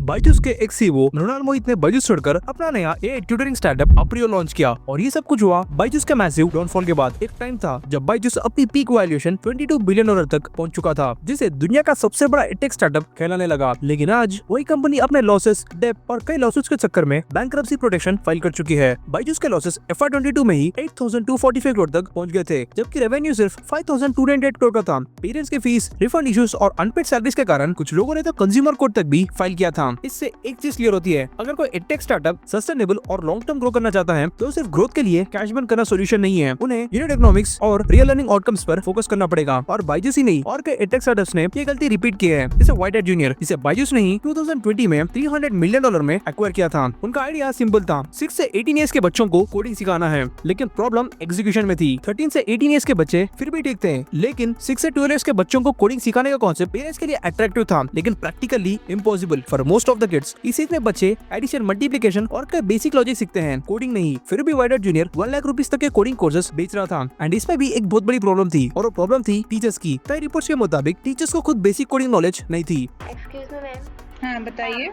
बायजूस के एक सीईओ मृणाल मोहित ने बायजूस छोड़कर अपना नया एआई ट्यूटरिंग स्टार्टअप अप्रियो लॉन्च किया और ये सब कुछ हुआ बायजूस के मैसिव डाउनफॉल के बाद। एक टाइम था जब बायजूस अपनी पीक वैल्यूएशन 22 बिलियन डॉलर तक पहुंच चुका था, जिसे दुनिया का सबसे बड़ा एटेक स्टार्टअप कहलाने लगा। लेकिन आज वही कंपनी अपने लॉसेस, डेट और कई लॉसूट्स के चक्कर में बैंक्रप्सी प्रोटेक्शन फाइल कर चुकी है। बायजूस के लॉसेस FY22 में ही 8,245 करोड़ तक पहुंच गए थे, जबकि रेवेन्यू सिर्फ 5,298 करोड़ का था। पेरेंट्स के फीस, रिफंड इश्यूज और अनपेड सैलरीज के कारण कुछ लोगों ने तो कंज्यूमर कोर्ट तक भी फाइल किया था। इससे एक चीज क्लियर होती है, अगर कोई एडटेक स्टार्टअप सस्टेनेबल और लॉन्ग टर्म ग्रो करना चाहता है तो सिर्फ ग्रोथ के लिए कैश बर्न करना सोल्यूशन नहीं है। उन्हें यूनिट इकोनॉमिक्स और रियल अर्निंग आउटकम्स पर फोकस करना पड़ेगा। और बायजूस ही नहीं, और कई एडटेक स्टार्टअप्स ने ये गलती रिपीट की है। जैसे व्हाइट हैट जूनियर, जिसे बायजूस ने ही 2020 में $300 मिलियन में एक्वायर किया था। उनका आइडिया सिंपल था, 6 से 18 ईयर्स के बच्चों को कोडिंग सिखाना है, लेकिन प्रॉब्लम एग्जीक्यूशन में थी। 13 से 18 ईयर्स के बच्चे फिर भी ठीक थे, लेकिन 6 से 12 ईयर्स के बच्चों को कोडिंग सिखाने का कॉन्सेप्ट पेरेंट्स के लिए अट्रैक्टिव था, लेकिन practically impossible for most of the kids. इसी में बच्चे एडिशन, मल्टीप्लिकेशन और कई बेसिक लॉजिक सीखते हैं, कोडिंग नहीं। फिर भी white hat junior 1 lakh rupees तक के कोडिंग कोर्सेज बेच रहा था। एंड इसमें भी एक बहुत बड़ी प्रॉब्लम थी, और वो प्रॉब्लम थी टीचर्स की। कई रिपोर्ट्स के मुताबिक टीचर्स को खुद बेसिक कोडिंग नॉलेज नहीं थी। Excuse me ma'am. हाँ बताइए।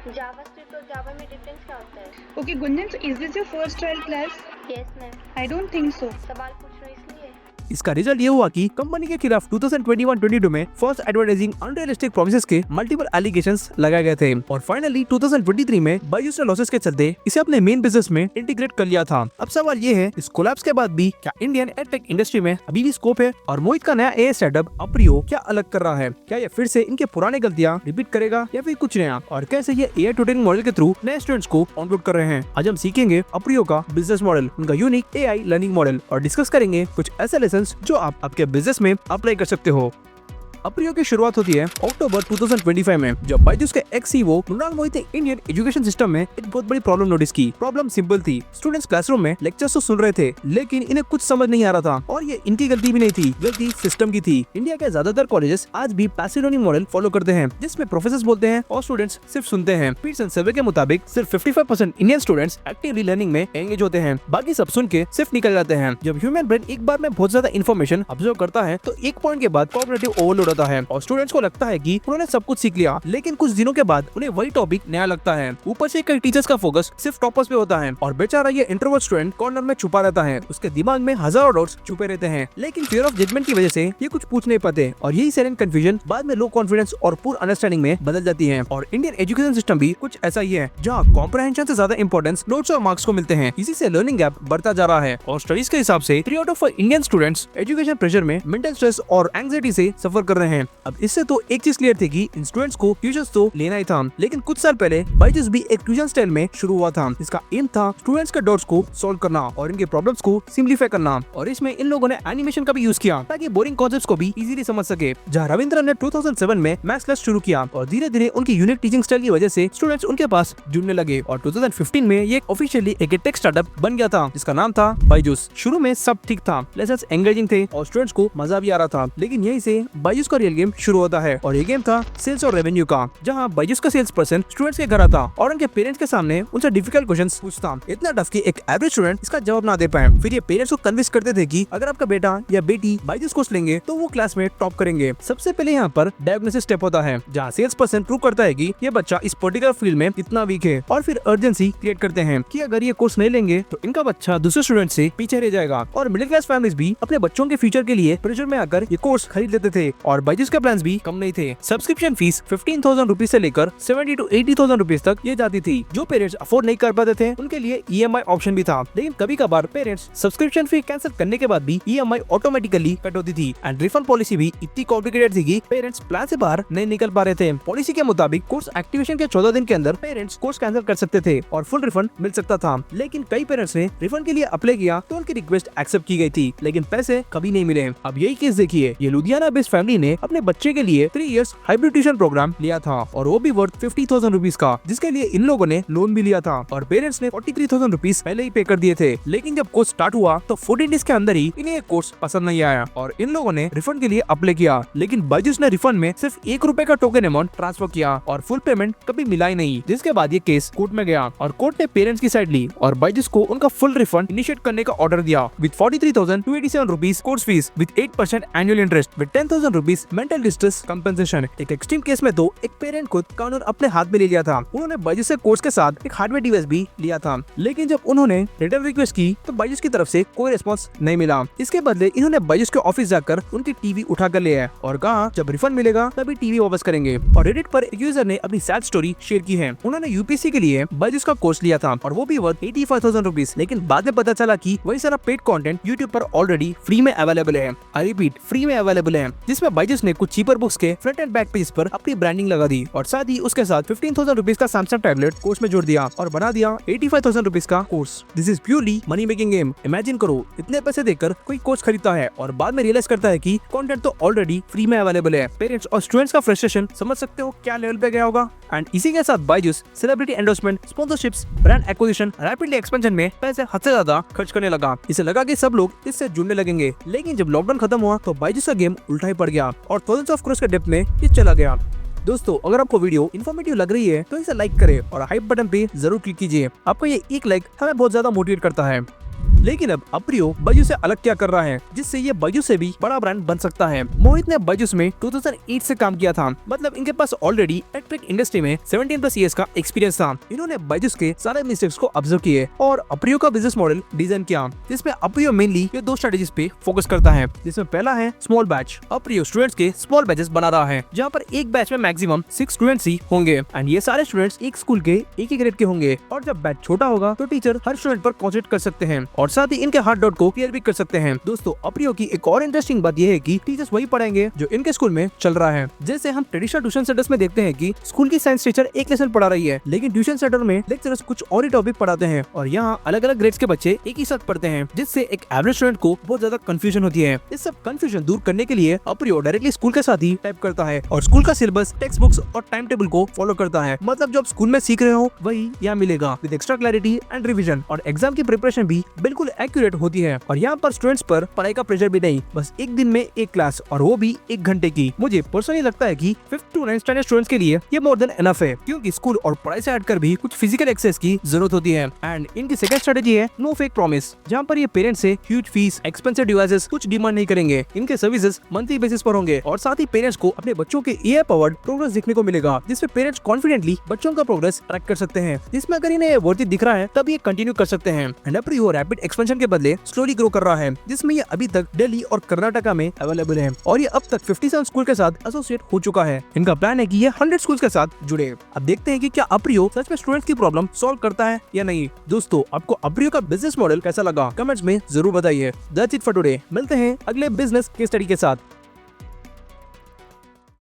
जावास्क्रिप्ट और जावा में डिफरेंस क्या होता है? Okay Gunjan, so is this your first trial class? Yes ma'am. I don't think so. सवाल पूछ रहे हो इसलिए। इसका रिजल्ट ये हुआ कि कंपनी के खिलाफ 2021-22 में फर्स्ट एडवर्टाइजिंग अनरियलिस्टिक प्रॉमिसेस के मल्टीपल एलिगेशंस लगाए गए थे, और फाइनली 2023 में बायजूस ने लॉसेस के चलते इसे अपने मेन बिजनेस में इंटीग्रेट कर लिया था। अब सवाल ये है, इस कोलैप्स के बाद भी क्या इंडियन एडटेक इंडस्ट्री में अभी भी स्कोप है? और मोहित का नया एआई स्टार्टअप अप्रियो क्या अलग कर रहा है? क्या ये फिर से इनके पुराने गलतियां रिपीट करेगा या फिर कुछ नया? और कैसे ये एआई ट्यूटरिंग मॉडल के थ्रू नए स्टूडेंट्स को ऑनबोर्ड कर रहे हैं? आज हम सीखेंगे अप्रियो का बिजनेस मॉडल, उनका यूनिक एआई लर्निंग मॉडल, और डिस्कस करेंगे कुछ ऐसे लेसन्स जो आप आपके बिजनेस में अप्लाई कर सकते हो। अप्रियो की शुरुआत होती है अक्टूबर 2025 में, जब बायजूस के एक्स सीईओ मृणाल मोहित ने इंडियन एजुकेशन सिस्टम में एक बहुत बड़ी प्रॉब्लम नोटिस की। प्रॉब्लम सिंपल थी, स्टूडेंट्स क्लासरूम में लेक्चर्स तो सुन रहे थे, लेकिन इन्हें कुछ समझ नहीं आ रहा था। और ये इनकी गलती भी नहीं थी, गलती सिस्टम की थी। इंडिया के ज्यादातर कॉलेजेस आज भी पैसिव लर्निंग मॉडल फॉलो करते हैं, जिसमें प्रोफेसर बोलते हैं और स्टूडेंट्स सिर्फ सुनते हैं। पीटसन सर्वे के मुताबिक सिर्फ 55% इंडियन स्टूडेंट्स एक्टिवली लर्निंग में एंगेज होते हैं, बाकी सब सुन के सिर्फ निकल जाते हैं। जब ह्यूमन ब्रेन एक बार में बहुत ज्यादा इन्फॉर्मेशन ऑब्जर्व करता है तो एक पॉइंट के बाद कॉग्निटिव ओवरलोड होता है, और स्टूडेंट्स को लगता है कि उन्होंने सब कुछ सीख लिया, लेकिन कुछ दिनों के बाद उन्हें वही टॉपिक नया लगता है। ऊपर से कई टीचर्स का फोकस सिर्फ टॉपर्स पे होता है, और बेचारा ये इंट्रोवर्ट स्टूडेंट कॉर्नर में छुपा रहता है। उसके दिमाग में हजारों डाउट्स छुपे रहते हैं, लेकिन फियर ऑफ जजमेंट की वजह से ये कुछ पूछ नहीं पाते, और यही साइलेंट कंफ्यूजन बाद में लो कॉन्फिडेंस और पुअर अंडरस्टैंडिंग में बदल जाती है। और इंडियन एजुकेशन सिस्टम भी कुछ ऐसा ही है, जहाँ कॉम्प्रहेंशन से ज्यादा इंपॉर्टेंस नोट्स और मार्क्स को मिलते हैं। इसी से लर्निंग गैप बढ़ता जा रहा है, और स्टडीज के हिसाब से 3 out of 4 Indian students education pressure में मेंटल स्ट्रेस और एंग्जाइटी से सफर कर रहे हैं। अब इससे तो एक चीज क्लियर थी कि इन स्टूडेंट्स को ट्यूशंस तो लेना ही था, लेकिन कुछ साल पहले बायजूस भी एक ट्यूशन स्टाइल में शुरू हुआ था। इसका एम था स्टूडेंट्स के डाउट्स को सॉल्व करना और इनके प्रॉब्लम्स को सिंप्लीफाई करना, और इसमें इन लोगों ने एनिमेशन का भी यूज किया ताकि बोरिंग कॉन्सेप्ट्स को भी इजीली समझ सके। जहाँ रविंद्र ने 2007 में मैथ्स क्लास शुरू किया, और धीरे धीरे उनकी यूनिक टीचिंग स्टाइल की वजह से स्टूडेंट्स उनके पास जुड़ने लगे, और 2015 में ये ऑफिशियली एक टेक स्टार्टअप बन गया था, जिसका नाम था बायजूस। शुरू में सब ठीक था, लेसन्स एंगेजिंग थे और स्टूडेंट्स को मजा भी आ रहा था, लेकिन यहीं से बायजूस का रियल गेम शुरू होता है। और ये गेम था सेल्स और रेवेन्यू का, जहां बायजूस का सेल्स पर्सन स्टूडेंट्स के घर आता और उनके पेरेंट्स के सामने उनसे डिफिकल्ट क्वेश्चंस पूछता, इतना टफ कि एक एवरेज स्टूडेंट इसका जवाब ना दे पाए। फिर ये पेरेंट्स को कन्विंस करते थे कि अगर आपका बेटा या बेटी बायजूस कोर्स लेंगे तो वो क्लास में टॉप करेंगे। सबसे पहले यहाँ पर डायग्नोसिस स्टेप होता है, जहाँ सेल्स पर्सन प्रूव करता है कि ये बच्चा इस पर्टिकुलर फील्ड में कितना वीक है, और फिर अर्जेंसी क्रिएट करते हैं कि अगर ये कोर्स नहीं लेंगे तो इनका बच्चा दूसरे स्टूडेंट से पीछे रह जाएगा। और मिडिल क्लास फैमिलीज भी अपने बच्चों के फ्यूचर के लिए प्रेशर में आकर ये कोर्स खरीद लेते थे, और बायजूस के प्लान्स भी कम नहीं थे। सब्सक्रिप्शन फीस 15,000 रुपीज से लेकर 70 to 80,000 रुपीज तक ये जाती थी। जो पेरेंट्स अफोर्ड नहीं कर पाते थे उनके लिए EMI ऑप्शन भी था, लेकिन कभी कभार पेरेंट्स सब्सक्रिप्शन फी कैंसिल करने के बाद भी EMI ऑटोमेटिकली कट होती थी। एंड रिफंड पॉलिसी भी इतनी कॉम्प्लिकेटेड थी कि पेरेंट्स प्लान से बाहर नहीं निकल पा रहे थे। पॉलिसी के मुताबिक कोर्स एक्टिवेशन के 14 दिन के अंदर पेरेंट्स कोर्स कैंसिल कर सकते थे और फुल रिफंड मिल सकता था, लेकिन कई पेरेंट्स ने रिफंड के लिए अप्लाई किया तो उनकी रिक्वेस्ट एक्सेप्ट की गई थी, लेकिन पैसे कभी नहीं मिले। अब यही केस देखिए, ये लुधियाना बेस्ड फैमिली ने अपने बच्चे के लिए 3 इयर्स हाइब्रिड ट्यूशन प्रोग्राम लिया था, और वो भी वर्थ 50,000 रुपीज का, जिसके लिए इन लोगों ने लोन भी लिया था, और पेरेंट्स ने 43,000 रुपीज पहले ही पे कर दिए थे। लेकिन जब कोर्स स्टार्ट हुआ तो 14 डेज के अंदर ही इन्हें ये कोर्स पसंद नहीं आया, और इन लोगों ने रिफंड के लिए अप्लाई किया, लेकिन बायजूस ने रिफंड में सिर्फ ₹1 का टोकन अमाउंट ट्रांसफर किया, और फुल पेमेंट कभी मिला ही नहीं। जिसके बाद ये केस कोर्ट में गया, और कोर्ट ने पेरेंट्स की साइड ली और बायजूस को उनका फुल रिफंड इनिशिएट करने का ऑर्डर दिया, with 43,287 rupees course fees, with 8% annual interest, with 10,000 rupees rupees mental distress compensation. एक एक्सट्रीम केस में तो एक पेरेंट को कानून अपने हाथ में ले लिया था। उन्होंने बायजूस से कोर्स के साथ एक हार्डवेयर डिवाइस भी लिया था, लेकिन जब उन्होंने रिटर्न रिक्वेस्ट की तो बायजूस की तरफ से कोई रिस्पॉन्स नहीं मिला। इसके बदले इन्होंने बायजूस के ऑफिस जाकर उनकी टीवी उठा कर लिया और कहा जब रिफंड मिलेगा तभी टीवी वापस करेंगे। और रेडिट पर एक यूजर ने अपनी सैड स्टोरी शेयर की है। उन्होंने यूपीएससी के लिए बायजूस का कोर्स लिया था और वो भी वर्थ 85,000 रुपीज, लेकिन बाद में पता चला कि वही सारा पेड कंटेंट यूट्यूब पर ऑलरेडी फ्री में अवेलेबल है। आई रिपीट, फ्री में अवेलेबल है, जिसमें बायजूस ने कुछ चीपर बुक्स के फ्रंट एंड बैक पेज पर अपनी ब्रांडिंग लगा दी और साथ ही उसके साथ 15,000 रुपीज का सैमसंग टैबलेट कोर्स में जोड़ दिया और बना दिया 85,000 रुपीज का course. This is purely money making game. Imagine करो, इतने पैसे देकर कोई कोर्स खरीदता है और बाद में रियलाइज करता है कि कंटेंट तो ऑलरेडी फ्री में अवेलेबल है। पेरेंट्स और स्टूडेंट्स का फ्रस्ट्रेशन समझ सकते हो क्या लेवल पे गया होगा। एंड इसी के साथ Byju's celebrity endorsement, sponsorships, brand acquisition, rapidly expansion में पैसे हद से ज्यादा खर्च करने लगा। इसे लगा कि सब लोग इससे जुड़ने लगेंगे, लेकिन जब लॉकडाउन खत्म हुआ तो बायजूस का गेम उल्टा ही पड़ गया और थाउजेंड्स ऑफ क्रोर्स के डेप्थ में ये चला गया। दोस्तों, अगर आपको वीडियो इन्फॉर्मेटिव लग रही है तो इसे लाइक करें और हाइप बटन पे जरूर क्लिक कीजिए। आपको ये एक लाइक हमें बहुत ज्यादा मोटिवेट करता है। लेकिन अब अप्रियो बायजूस से अलग क्या कर रहा है जिससे ये बायजूस से भी बड़ा ब्रांड बन सकता है। मोहित ने बायजूस में 2008 से काम किया था, मतलब इनके पास ऑलरेडी एडटेक इंडस्ट्री में 17+ इयर्स का एक्सपीरियंस था। इन्होंने बायजूस के सारे मिस्टेक्स को ऑब्जर्व किए और अप्रियो का बिजनेस मॉडल डिजाइन किया, जिसमें अप्रियो मेनली ये 2 स्ट्रेटेजीज पे फोकस करता है, जिसमें पहला है स्मॉल बैच। अप्रियो स्टूडेंट्स के स्मॉल बैचेस बना रहा है, जहाँ पर एक बैच में मैक्सिमम 6 स्टूडेंट्स ही होंगे एंड ये सारे स्टूडेंट्स एक स्कूल के एक ही ग्रेड के होंगे। और जब बैच छोटा होगा तो टीचर हर स्टूडेंट पर कॉन्सेंट्रेट कर सकते हैं और साथ ही इनके हार्ड को क्लियर भी कर सकते हैं। दोस्तों, अप्रियो की एक और इंटरेस्टिंग बात यह है कि टीचर्स वही पढ़ाएंगे जो इनके स्कूल में चल रहा है। जैसे हम ट्रेडिशनल ट्यूशन सेंटर्स में देखते हैं कि स्कूल की साइंस टीचर एक लेसन पढ़ा रही है, लेकिन ट्यूशन सेंटर में लेक्चरर्स कुछ और ही टॉपिक पढ़ाते हैं और यहाँ अलग अलग ग्रेड्स के बच्चे एक ही साथ पढ़ते हैं, जिससे एक एवरेज स्टूडेंट को बहुत ज्यादा कंफ्यूजन होती है। इस सब कंफ्यूजन दूर करने के लिए अप्रियो डायरेक्टली स्कूल के साथ ही टाइप करता है और स्कूल का सिलेबस, टेक्स्ट बुक्स और टाइम टेबल को फॉलो करता है। मतलब जो आप स्कूल में सीख रहे हो वही यहाँ मिलेगा with extra clarity and revision. और एग्जाम की प्रिपरेशन भी बिल्कुल एक्यूरेट होती है और यहाँ पर स्टूडेंट्स पर पढ़ाई का प्रेशर भी नहीं, बस एक दिन में एक क्लास और वो भी 1 घंटे की। मुझे पर्सनली लगता है कि 5th to 9th standard students के लिए ये मोर देन एनफ है, क्योंकि स्कूल और पढ़ाई से हटकर भी कुछ फिजिकल एक्सेस की जरूरत होती है। एंड इनकी सेकंड स्ट्रेटेजी है नो फेक प्रॉमिस, जहाँ पर ये पेरेंट्स से ह्यूज फीस, एक्सपेंसिव डिवाइसेस कुछ डिमांड नहीं करेंगे। इनके सर्विसेज मंथली बेसिस पर होंगे और साथ ही पेरेंट्स को अपने बच्चों के AI पावर्ड प्रोग्रेस देखने को मिलेगा, जिसमें पेरेंट्स कॉन्फिडेंटली बच्चों का प्रोग्रेस ट्रैक कर सकते हैं, जिसमें अगर इन्हें वर्थ इट दिख रहा है तब ये कंटिन्यू कर सकते हैं। एंड अप्रियो रैपिड एक्सपेंशन के बदले स्लोली ग्रो कर रहा है, जिसमें ये अभी तक दिल्ली और कर्नाटका में अवेलेबल है और ये अब तक 57 स्कूल के साथ एसोसिएट हो चुका है। इनका प्लान है कि ये 100 स्कूल्स के साथ जुड़े। अब देखते हैं कि क्या अप्रियो सच में स्टूडेंट्स की प्रॉब्लम सॉल्व करता है या नहीं। दोस्तों, आपको अप्रियो का बिजनेस मॉडल कैसा लगा कमेंट्स में जरूर बताइए। That's it for today. मिलते हैं अगले बिजनेस केस स्टडी के साथ।